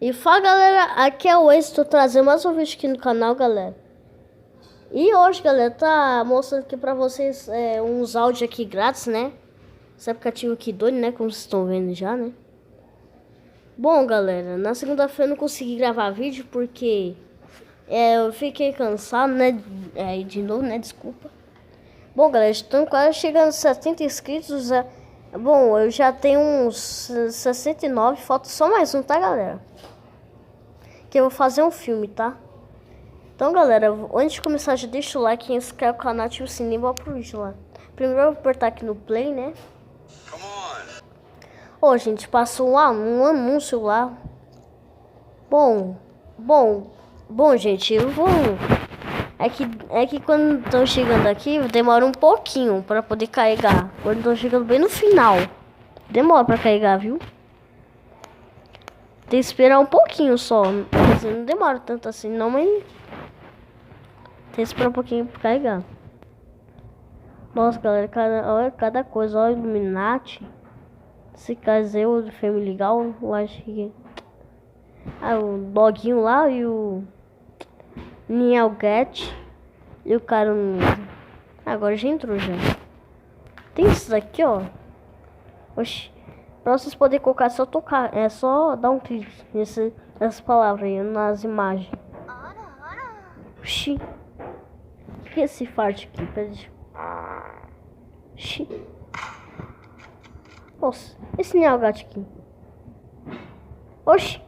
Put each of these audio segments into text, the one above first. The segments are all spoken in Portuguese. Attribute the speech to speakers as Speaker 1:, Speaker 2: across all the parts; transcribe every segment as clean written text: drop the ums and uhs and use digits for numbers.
Speaker 1: E fala galera, aqui é o Ace, tô trazendo mais um vídeo aqui no canal, galera. E hoje, galera, tá mostrando aqui pra vocês uns áudios aqui grátis, né? Esse aplicativo aqui doido, né? Como vocês estão vendo já, né? Bom, galera, na segunda-feira eu não consegui gravar vídeo porque eu fiquei cansado, né? De novo, né? Desculpa. Bom, galera, estamos quase chegando a 70 inscritos. Bom, eu já tenho uns 69, falta só mais um, tá, galera? Que eu vou fazer um filme, tá? Então, galera, antes de começar, já deixa o like, inscreve no canal, ativa o sininho e bora pro vídeo lá. Primeiro eu vou apertar aqui no play, né? Ô, gente, passou um anúncio lá. Bom, gente, eu vou... É que quando estão chegando aqui, demora um pouquinho pra poder carregar. Quando estão chegando bem no final, demora pra carregar, viu? Tem que esperar um pouquinho só. Não demora tanto assim, não, mas... Tem que esperar um pouquinho pra carregar. Nossa, galera, olha cada coisa. Olha o Illuminati. Esse caseu do Family Legal, eu acho que... o doguinho lá e o... Nielget. E o cara... Agora já entrou já. Tem isso daqui, ó. Oxi. Pra vocês poderem colocar, é só tocar. É só dar um clique nessa palavra aí, nas imagens. Oxi. O que é esse fart aqui? Peraí. Oxi. Nossa, esse Nielget aqui. Oxi.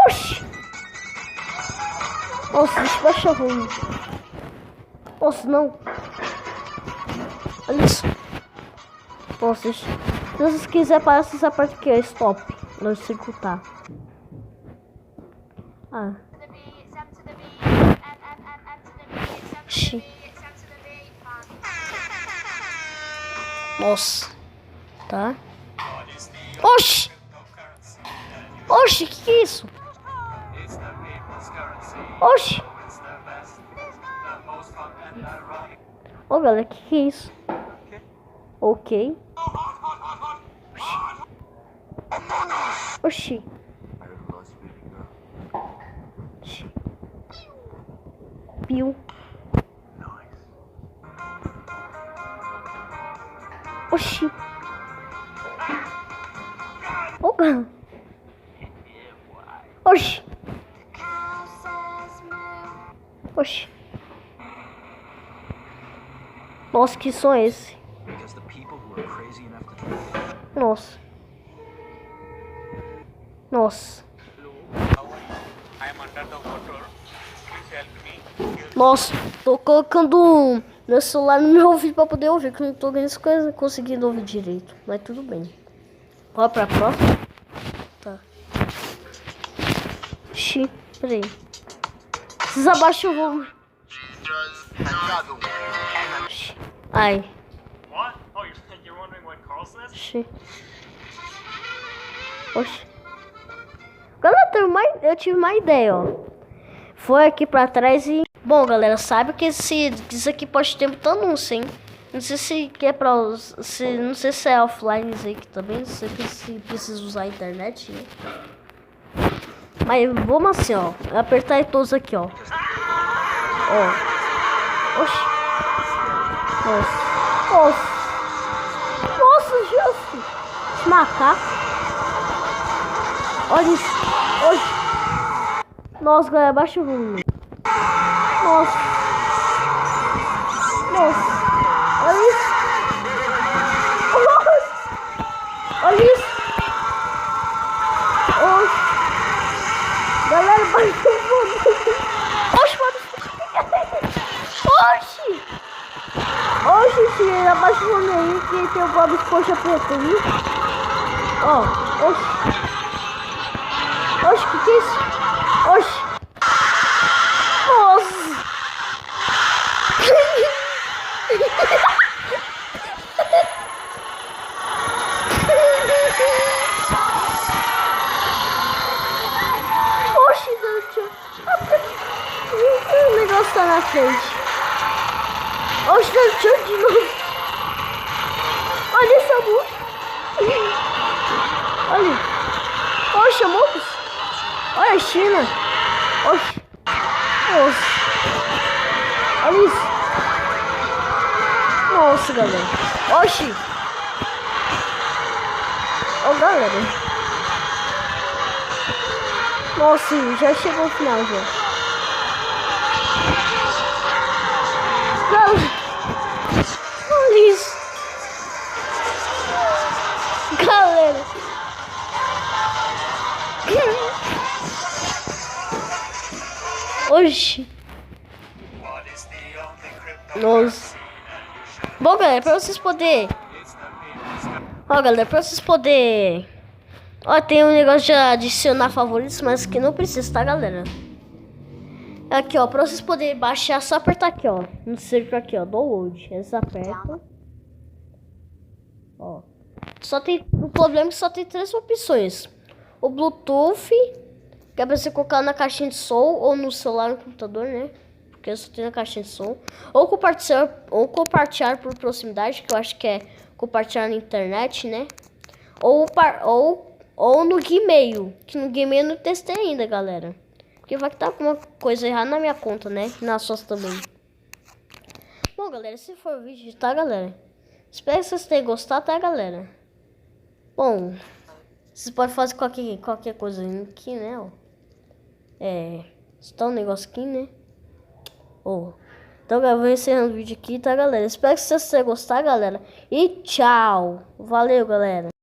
Speaker 1: Oxi. Nossa, isso vai achar ruim. Nossa, não. Olha isso. Nossa, se vocês quiserem, parece essa parte aqui, ó. Stop. Não executar. Nossa. Tá. Oxi. Oxi, que é isso? Oxi. Ô, galera, que é isso? Ok. Oxi. Oxi. Piu. Oxi. Ô, galera. Oxi. Oxi. Nossa, que som é esse? Nossa. Nossa. Nossa, tô colocando meu celular no meu ouvido pra poder ouvir, que eu não tô conseguindo ouvir direito. Mas tudo bem. Bora pra próxima? Tá. Xi, peraí. Vocês abaixam o volume. Ai. Oxi. Oxi. Galera, eu tive uma ideia, ó. Foi aqui pra trás e... Bom, galera, sabe que isso aqui pode ter muito anúncio, hein? Não sei se é pra... não sei se é offline isso aí também. Não sei se precisa usar a internet, né? Mas vamos assim, ó. Apertar em todos aqui, ó. Ó. Oxi. Nossa. Nossa. Nossa, Jesus. Esse macaco. Olha isso. Oxi. Nossa, galera, baixa o volume. Nossa. Nossa. Olha isso. Nossa. Olha isso. Oxi. Galera, baixa o volume. Oxi, mano. Oxi. Oxi, filho, abaixa o volume aí que tem o Bob Esponja preto aí. Ó, oxi. Oxi, que é isso? Oxi. Nossa. Oxi, o negócio tá na frente. Oxi, deixa eu de novo. Olha essa música. Olha. Oxe, amigos. Olha a China. Oxe. Nossa. Olha isso. Nossa, galera. Oxi. Ó, galera. Nossa, já chegou o final, já. Galera. Olha isso. Galera. Oxi. Nossa. Bom, galera, pra vocês poderem... Ó, galera, pra vocês poderem... Ó, tem um negócio de adicionar favoritos, mas que não precisa, tá, galera? Aqui, ó, pra vocês poderem baixar, só apertar aqui, ó. No círculo aqui, ó, download. Eles apertam. Ó. Só tem... O problema é que só tem 3 opções. O Bluetooth, que é pra você colocar na caixinha de som, ou no celular, no computador, né? Porque eu só tenho na caixinha de som. Ou compartilhar por proximidade, que eu acho que é compartilhar na internet, né? Ou no Gmail, que no Gmail eu não testei ainda, galera. Porque vai que tá alguma coisa errada na minha conta, né? Na suas também. Bom, galera, esse foi o vídeo, tá, galera? Espero que vocês tenham gostado, tá, galera? Bom, vocês podem fazer qualquer coisa aqui, né? Ó. Está um negócio aqui, né? Então, eu vou encerrando o vídeo aqui, tá, galera? Espero que vocês tenham gostado, galera. E tchau. Valeu, galera.